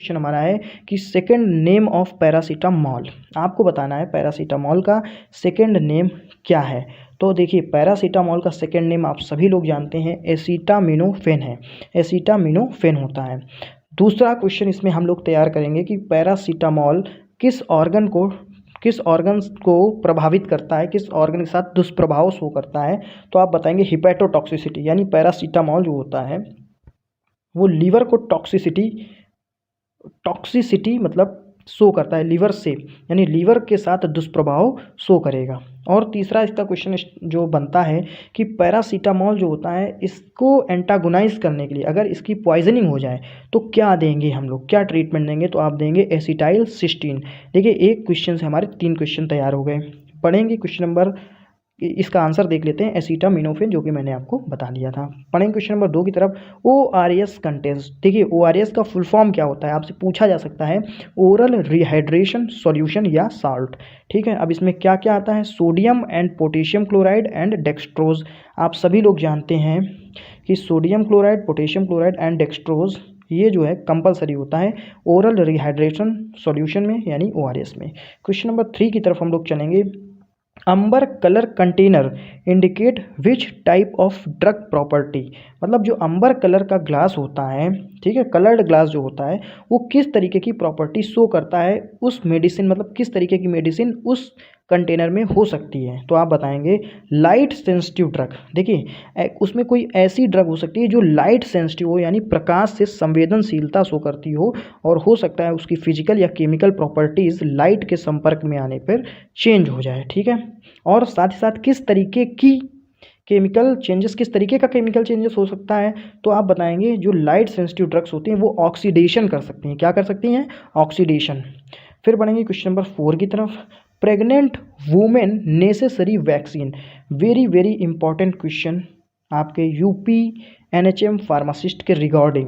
Question हमारा है कि सेकंड नेम ऑफ पैरासीटामॉल। आपको बताना है पैरासीटामॉल का सेकंड नेम क्या है। तो देखिए पैरासीटामॉल का सेकंड नेम आप सभी लोग जानते हैं एसिटामिनोफेन है, एसिटामिनोफेन होता है। दूसरा क्वेश्चन इसमें हम लोग तैयार करेंगे कि पैरासीटामॉल किस ऑर्गन को प्रभावित करता है, किस ऑर्गन के साथ दुष्प्रभाव शो करता है। तो आप बताएंगे हिपैटोटॉक्सिसिटी, यानी पैरासीटामॉल जो होता है वो लीवर को टॉक्सिसिटी मतलब शो करता है लीवर से, यानी लीवर के साथ दुष्प्रभाव शो करेगा। और तीसरा इसका क्वेश्चन जो बनता है कि पैरासीटामॉल जो होता है इसको एंटागोनाइज करने के लिए अगर इसकी पॉइजनिंग हो जाए तो क्या देंगे हम लोग, क्या ट्रीटमेंट देंगे। तो आप देंगे एसिटाइल सिस्टीन। देखिए एक क्वेश्चन से हमारे 3 क्वेश्चन तैयार हो गए। पढ़ेंगे क्वेश्चन नंबर, इसका आंसर देख लेते हैं एसिटामिनोफेन, जो कि मैंने आपको बता दिया था। पढ़ेंगे क्वेश्चन नंबर 2 की तरफ। ORS contents. देखिए ORS का फुल फॉर्म क्या होता है, आपसे पूछा जा सकता है। ओरल रिहाइड्रेशन सॉल्यूशन या साल्ट। ठीक है, अब इसमें क्या क्या आता है, sodium and potassium chloride and dextrose. आप सभी लोग जानते हैं कि sodium chloride, potassium chloride and dextrose ये जो है कंपलसरी होता है ओरल रिहाइड्रेशन सॉल्यूशन में, यानी ORS में। क्वेश्चन नंबर 3 की तरफ हम लोग चलेंगे। Amber colour container indicate which type of drug property. मतलब जो अम्बर कलर का ग्लास होता है, ठीक है, कलर्ड ग्लास जो होता है वो किस तरीके की प्रॉपर्टी शो करता है उस मेडिसिन, मतलब किस तरीके की मेडिसिन उस कंटेनर में हो सकती है। तो आप बताएंगे लाइट सेंसिटिव ड्रग। देखिए उसमें कोई ऐसी ड्रग हो सकती है जो लाइट सेंसिटिव हो, यानी प्रकाश से संवेदनशीलता शो करती हो, और हो सकता है उसकी फिजिकल या केमिकल प्रॉपर्टीज़ लाइट के संपर्क में आने पर चेंज हो जाए। ठीक है, और साथ ही साथ किस तरीके की केमिकल चेंजेस, किस तरीके का केमिकल चेंजेस हो सकता है। तो आप बताएंगे जो लाइट सेंसिटिव ड्रग्स होती हैं वो ऑक्सीडेशन कर सकती हैं। क्या कर सकती हैं, ऑक्सीडेशन। फिर बढ़ेंगे क्वेश्चन नंबर 4 की तरफ। Pregnant women necessary vaccine. Very very important question आपके यूपी NHM फार्मासिस्ट के regarding.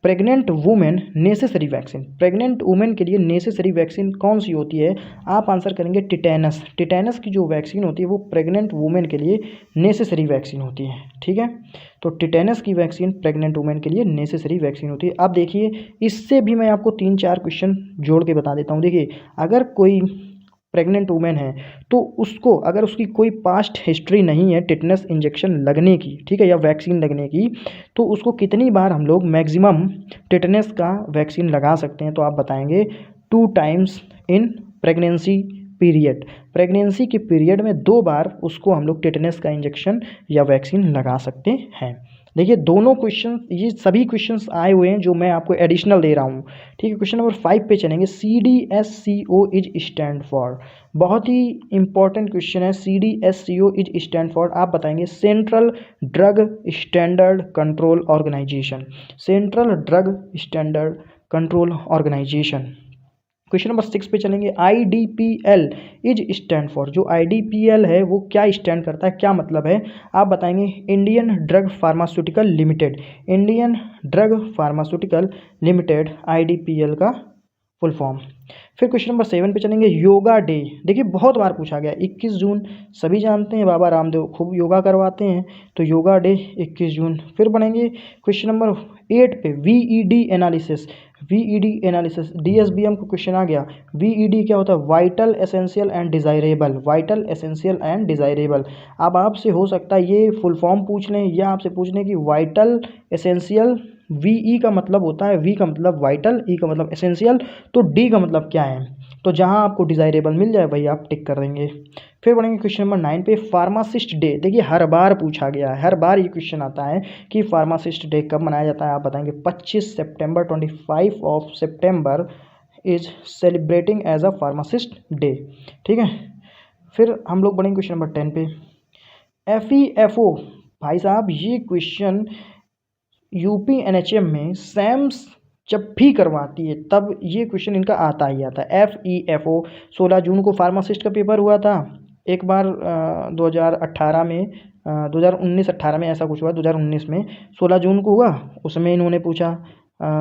Pregnant women necessary vaccine, pregnant women के लिए नेसेसरी वैक्सीन कौन सी होती है। आप आंसर करेंगे टिटेनस। टिटेनस की जो वैक्सीन होती है वो प्रेग्नेंट वुमेन के लिए नेसेसरी वैक्सीन होती है। ठीक है, तो टिटेनस की वैक्सीन प्रेग्नेंट वुमेन के लिए नेसेसरी वैक्सीन होती है। अब देखिए इससे भी मैं आपको 3-4 क्वेश्चन जोड़ के बता देता हूँ। देखिए अगर कोई प्रेग्नेंट वुमेन है तो उसको अगर उसकी कोई पास्ट हिस्ट्री नहीं है टिटेनस इंजेक्शन लगने की, ठीक है, या वैक्सीन लगने की, तो उसको कितनी बार हम लोग मैक्सिमम टिटेनस का वैक्सीन लगा सकते हैं। तो आप बताएंगे 2 times in pregnancy period. Pregnancy के पीरियड में 2 बार उसको हम लोग टिटेनस का इंजेक्शन या वैक्सीन लगा सकते हैं। देखिए दोनों क्वेश्चन, ये सभी क्वेश्चंस आए हुए हैं जो मैं आपको एडिशनल दे रहा हूँ। ठीक है, क्वेश्चन नंबर 5 पे चलेंगे। CDSCO is stand for. बहुत ही इंपॉर्टेंट क्वेश्चन है। CDSCO इज स्टैंड फॉर, आप बताएंगे central drug standard control organisation. Central drug standard control organisation. Question number 6 पे चलेंगे। IDPL is stand for. जो IDPL है वो क्या स्टैंड करता है, क्या मतलब है, आप बताएंगे Indian drug pharmaceutical limited. Indian drug pharmaceutical limited IDPL का फुल फॉर्म। फिर क्वेश्चन नंबर 7 पे चलेंगे। योगा डे। देखिए बहुत बार पूछा गया, 21 जून सभी जानते हैं, बाबा रामदेव खूब योगा करवाते हैं, तो योगा डे 21 जून। फिर बढ़ेंगे क्वेश्चन नंबर 8 पे। VED analysis. VED analysis, DSBM को क्वेश्चन आ गया। VED क्या होता है, vital essential and desirable. Vital essential and desirable. अब आपसे हो सकता है ये फुल फॉर्म पूछ लें या आपसे पूछ लें कि वाइटल एसेंशियल, VE का मतलब होता है, V का मतलब वाइटल, E का मतलब एसेंशियल, तो D का मतलब क्या है। तो जहां आपको डिज़ायरेबल मिल जाए वही आप टिक कर देंगे। फिर बढ़ेंगे क्वेश्चन नंबर 9 पे। Pharmacist day. देखिए हर बार पूछा गया है, हर बार ये क्वेश्चन आता है कि फार्मासिस्ट डे कब मनाया जाता है। आप बताएंगे 25 सितंबर। 25 of September is celebrating as a pharmacist day. ठीक है, फिर हम लोग बढ़ेंगे क्वेश्चन नंबर 10 पे। FEFO। भाई साहब ये क्वेश्चन यूपी NHM में सैम्स जब भी करवाती है तब ये क्वेश्चन इनका आता ही आता है। FEFO। 16 जून को फार्मासिस्ट का पेपर हुआ था एक बार, 2018 में, 2019-18 में ऐसा कुछ हुआ। 2019 में 16 जून को हुआ, उसमें इन्होंने पूछा,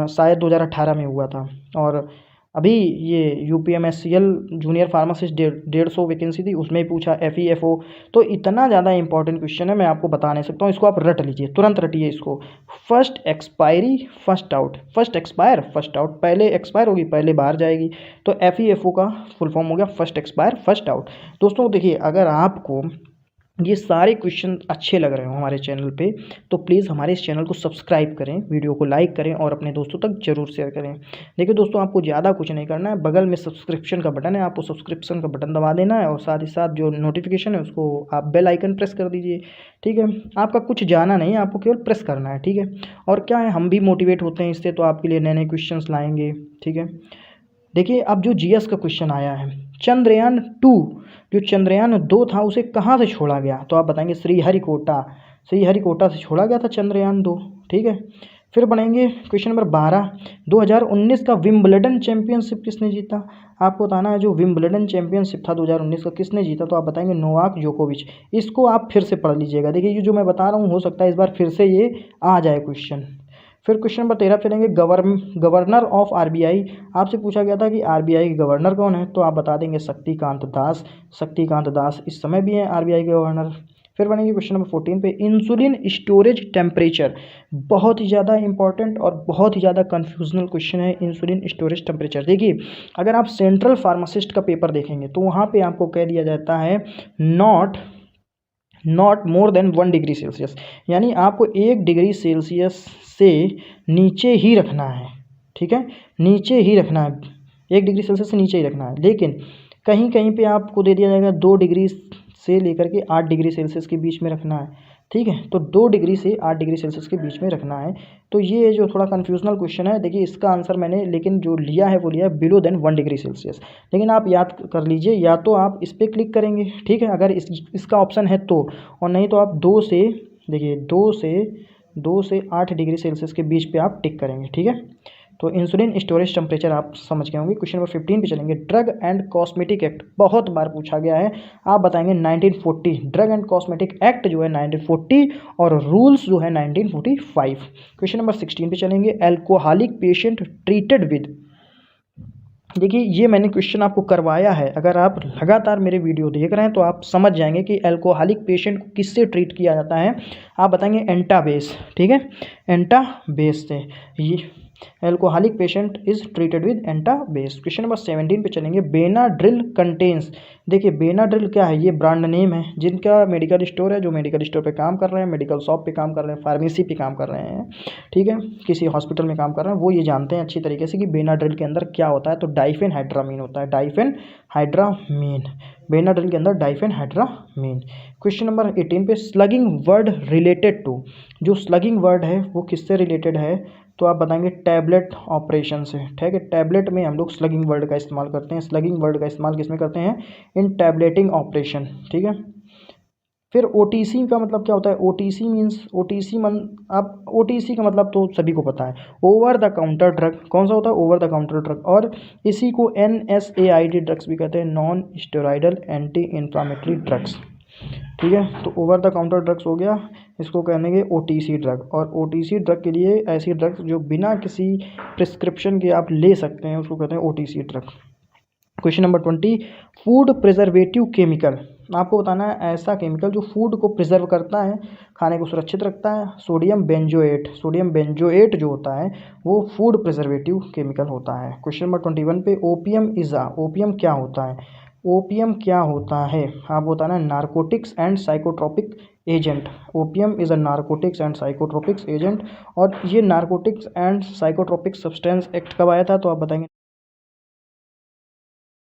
शायद 2018 में हुआ था। और अभी ये UPMSCL जूनियर फार्मासिस्ट 150 वैकेंसी थी, उसमें ही पूछा FEFO। तो इतना ज़्यादा इंपॉर्टेंट क्वेश्चन है, मैं आपको बता नहीं सकता हूँ। इसको आप रट लीजिए, तुरंत रटिए इसको। First expiry first out, first expire first out, पहले एक्सपायर होगी पहले बाहर जाएगी। तो FEFO का फुल फॉर्म हो गया फर्स्ट एक्सपायर फर्स्ट आउट। दोस्तों देखिए, अगर आपको ये सारे क्वेश्चन अच्छे लग रहे हो हमारे चैनल पे, तो प्लीज़ हमारे इस चैनल को सब्सक्राइब करें, वीडियो को लाइक करें और अपने दोस्तों तक जरूर शेयर करें। देखिए दोस्तों, आपको ज़्यादा कुछ नहीं करना है, बगल में सब्सक्रिप्शन का बटन है, आपको सब्सक्रिप्शन का बटन दबा देना है और साथ ही साथ जो नोटिफिकेशन है उसको आप बेल आइकन प्रेस कर दीजिए। ठीक है, आपका कुछ जाना नहीं है, आपको केवल प्रेस करना है। ठीक है, और क्या है, हम भी मोटिवेट होते हैं इससे, तो आपके लिए नए नए क्वेश्चन लाएंगे। ठीक है, देखिए अब जो GS का क्वेश्चन आया है, चंद्रयान 2 जो चंद्रयान 2 था उसे कहाँ से छोड़ा गया, तो आप बताएंगे श्रीहरिकोटा। श्रीहरिकोटा से छोड़ा गया था चंद्रयान 2। ठीक है, फिर बढ़ेंगे क्वेश्चन नंबर 12, 2019 का विंबलडन चैंपियनशिप किसने जीता। आपको बताना है जो विंबलडन चैंपियनशिप था 2019 का किसने जीता, तो आप बताएंगे नोवाक जोकोविच। इसको आप फिर से पढ़ लीजिएगा। देखिए ये जो मैं बता रहा हूँ, हो सकता है इस बार फिर से ये आ जाए क्वेश्चन। फिर क्वेश्चन नंबर 13 चलेंगे, गवर्नर ऑफ RBI। आपसे पूछा गया था कि RBI के गवर्नर कौन है, तो आप बता देंगे शक्तिकांत दास। शक्तिकांत दास इस समय भी हैं RBI के गवर्नर। फिर बनेंगे क्वेश्चन नंबर 14 पे, इंसुलिन स्टोरेज टेम्परेचर। बहुत ही ज़्यादा इंपॉर्टेंट और बहुत ही ज़्यादा कन्फ्यूजनल क्वेश्चन है इंसुलिन स्टोरेज टेम्परेचर। देखिए अगर आप सेंट्रल फार्मासिस्ट का पेपर देखेंगे तो वहाँ पे आपको कह दिया जाता है not more than 1 degree Celsius, यानी आपको 1 डिग्री सेल्सियस से नीचे ही रखना है। ठीक है, नीचे ही रखना है, 1 डिग्री सेल्सियस से नीचे ही रखना है। लेकिन कहीं कहीं पे आपको दे दिया जाएगा 2 डिग्री से लेकर के 8 डिग्री सेल्सियस के बीच में रखना है। ठीक है, तो 2 डिग्री से 8 डिग्री सेल्सियस के बीच में रखना है। तो ये जो थोड़ा कन्फ्यूजनल क्वेश्चन है, देखिए इसका आंसर मैंने लेकिन जो लिया है वो लिया है बिलो देन 1 डिग्री सेल्सियस। लेकिन आप याद कर लीजिए, या तो आप इस पर क्लिक करेंगे, ठीक है, अगर इसका ऑप्शन है तो, और नहीं तो आप 2 से, देखिए 2 से 8 डिग्री सेल्सियस के बीच पे आप टिक करेंगे। ठीक है, तो इंसुलिन स्टोरेज टेम्परेचर आप समझ गए होंगे। क्वेश्चन नंबर 15 पे चलेंगे, ड्रग एंड कॉस्मेटिक एक्ट बहुत बार पूछा गया है, आप बताएंगे 1940। ड्रग एंड कॉस्मेटिक एक्ट जो है 1940 और रूल्स जो है 1945। क्वेश्चन नंबर 16 पे चलेंगे, एल्कोहलिक पेशेंट ट्रीटेड विद। देखिए ये मैंने क्वेश्चन आपको करवाया है, अगर आप लगातार मेरे वीडियो देख रहे हैं तो आप समझ जाएंगे कि एल्कोहलिक पेशेंट को किससे ट्रीट किया जाता है। आप बताएंगे एंटाबेस। ठीक है, एंटाबेस से ये alcoholic patient is treated with Antabuse. Question number 17 पे चलेंगे, बेनाड्रिल कंटेन्स। देखिए बेनाड्रिल क्या है, ये ब्रांड नेम है जिनका मेडिकल स्टोर है, जो मेडिकल स्टोर पे काम कर रहे हैं, मेडिकल शॉप पे काम कर रहे हैं, फार्मेसी पे काम कर रहे हैं, ठीक है, किसी हॉस्पिटल में काम कर रहे हैं, वो ये जानते हैं अच्छी तरीके से कि बेनाड्रिल के अंदर क्या होता है। तो डाइफेनहाइड्रामीन होता है, डाइफेनहाइड्रामीन, बेनाड्रिल के अंदर डाइफेनहाइड्रामीन। क्वेश्चन नंबर 18 पे, स्लगिंग वर्ड रिलेटेड टू। जो स्लगिंग वर्ड है वो किससे रिलेटेड है, तो आप बताएंगे टैबलेट ऑपरेशन से। ठीक है, टैबलेट में हम लोग स्लगिंग वर्ड का इस्तेमाल करते हैं। स्लगिंग वर्ड का इस्तेमाल किस में करते हैं, इन टैबलेटिंग ऑपरेशन। ठीक है, फिर OTC का मतलब क्या होता है, OTC मीन्स आप OTC का मतलब तो सभी को पता है, ओवर द काउंटर ड्रग। कौन सा होता है, ओवर द काउंटर ड्रग, और इसी को NSAID ड्रग्स भी कहते हैं, non steroidal anti inflammatory drugs. ठीक है, तो ओवर द काउंटर ड्रग्स हो गया, इसको कहेंगे OTC ड्रग। और OTC ड्रग के लिए ऐसी ड्रग्स जो बिना किसी प्रिस्क्रिप्शन के आप ले सकते हैं उसको कहते हैं OTC drug. Question number 20, food preservative chemical. आपको बताना है ऐसा केमिकल जो फूड को प्रिजर्व करता है, खाने को सुरक्षित रखता है। सोडियम बेंजोएट, सोडियम बेंजोएट जो होता है वो फूड प्रिजर्वेटिव केमिकल होता है। क्वेश्चन नंबर 21 पे, ओपियम ओपियम क्या होता है, ओपियम क्या होता है, आप बताना narcotics and psychotropic agent. Opium is a narcotics and psychotropics agent. और ये narcotics and psychotropic substance act कब आया था, तो आप बताएंगे